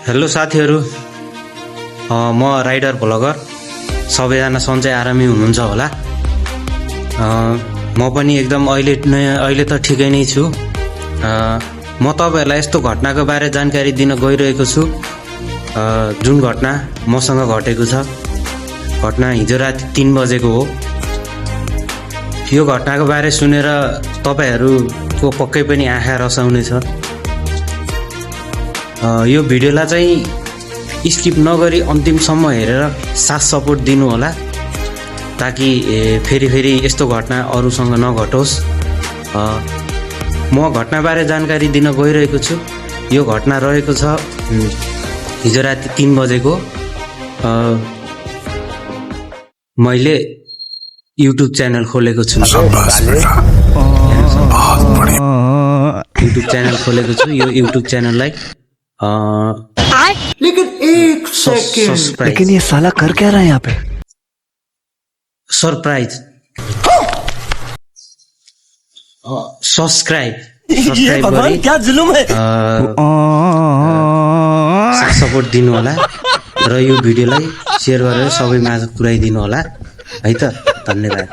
Hello साथीहरू, म rider vlogger. सबैजना सन्चै आरामै हुनुहुन्छ होला। म पनि एकदम अहिले त ठिकै नै छु। म तपाईँहरूलाई यस्तो घटनाको बारे जानकारी दिन गइरहेको छु जुन घटना मसँग घटेको छ। घटना हिजो राति 3 बजेको हो। यो घटनाको बारे सुनेर तपाईँहरूको पक्कै पनि आँखा रसाउनेछ। यो भिडियोलाई चाहिँ स्किप नगरी अन्तिमसम्म हेरेर साथ सपोर्ट दिनु होला, ताकि फेरि यस्तो घटना अरूसँग नघटोस्। म घटनाबारे जानकारी दिन गइरहेको छु। यो घटना रहेको छ हिजो राति 3 बजेको। मैले युट्युब च्यानल खोलेको छु। युट्युब च्यानल खोलेको छु। यो युट्युब च्यानललाई लेकिन एक सेकंड, लेकिन ये साला कर क्या रहा है यहाँ पे? सरप्राइज सब्सक्राइब भगवान क्या जुलुम है। सपोर्ट दिनु होला र यो भिडियोलाई शेयर गरेर सबै माझ पुर्याइदिनु होला है त। धन्यवाद।